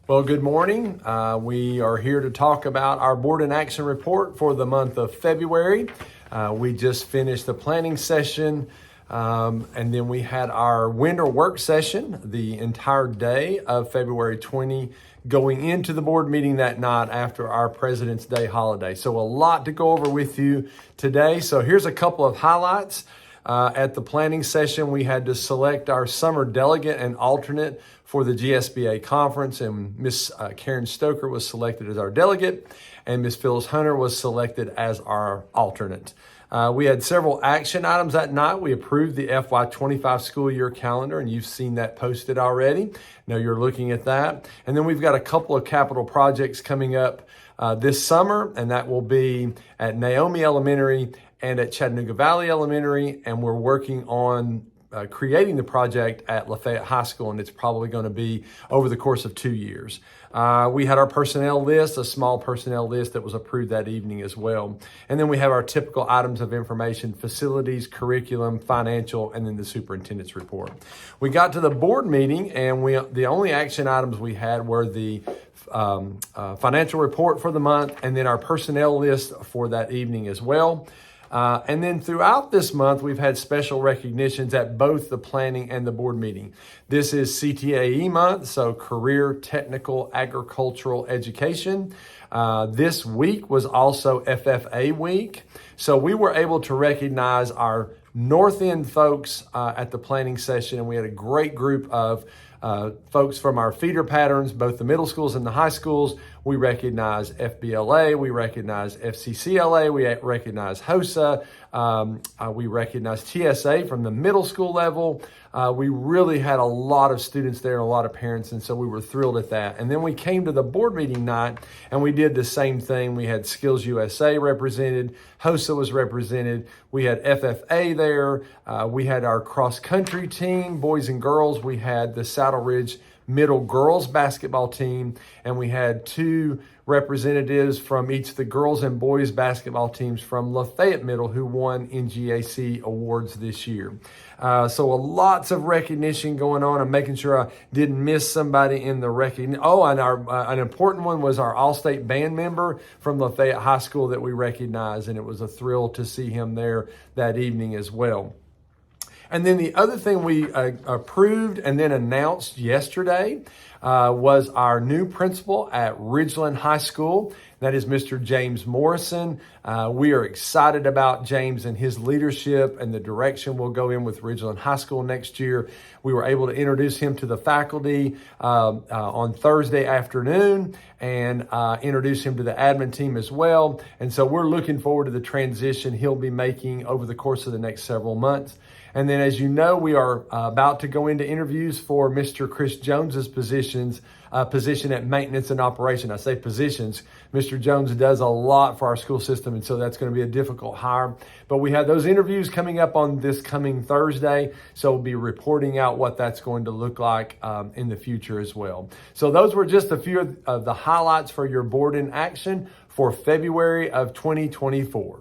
Well, good morning. We are here to talk about our Board in Action report for the month of February. We just finished the planning session, and then we had our winter work session the entire day of February 20, going into the board meeting that night after our President's Day holiday. So a lot to go over with you today. So here's a couple of highlights. At the planning session, we had to select our summer delegate and alternate for the GSBA conference, and Miss Karen Stoker was selected as our delegate, and Miss Phyllis Hunter was selected as our alternate. We had several action items that night. We approved the FY25 school year calendar, and you've seen that posted already. Now you're looking at that. And then we've got a couple of capital projects coming up this summer, and that will be at Naomi Elementary and at Chattanooga Valley Elementary, and we're working on creating the project at Lafayette High School, and it's probably going to be over the course of 2 years. We had our personnel list, a small personnel list that was approved that evening as well. And then we have our typical items of information: facilities, curriculum, financial, and then the superintendent's report. We got to the board meeting, and the only action items we had were the financial report for the month, and then our personnel list for that evening as well. And then throughout this month, we've had special recognitions at both the planning and the board meeting. This is CTAE month, so Career Technical Agricultural Education. This week was also FFA week. So we were able to recognize our North End folks at the planning session, and we had a great group of folks from our feeder patterns, both the middle schools and the high schools. We recognize FBLA, we recognize FCCLA, we recognize HOSA, we recognize TSA from the middle school level. We really had a lot of students there and a lot of parents, and so we were thrilled at that. And then we came to the board meeting night, and we did the same thing. We had Skills USA represented, HOSA was represented, we had FFA there, we had our cross-country team, boys and girls, we had the Saddle Ridge Middle girls basketball team, and we had two representatives from each of the girls and boys basketball teams from Lafayette Middle who won NGAC awards this year. So lots of recognition going on. I'm making sure I didn't miss somebody in the recognition. Oh, and an important one was our All-State band member from Lafayette High School that we recognized, and it was a thrill to see him there that evening as well. And then the other thing we approved and then announced yesterday was our new principal at Ridgeland High School. That is Mr. James Morrison. We are excited about James and his leadership and the direction we'll go in with Ridgeland High School next year. We were able to introduce him to the faculty on Thursday afternoon and introduce him to the admin team as well. And so we're looking forward to the transition he'll be making over the course of the next several months. And then, as you know, we are about to go into interviews for Mr. Chris Jones's position at maintenance and operation. I say positions. Mr. Jones does a lot for our school system, and so that's going to be a difficult hire. But we have those interviews coming up on this coming Thursday, so we'll be reporting out what that's going to look like in the future as well. So those were just a few of the highlights for your board in action for February of 2024.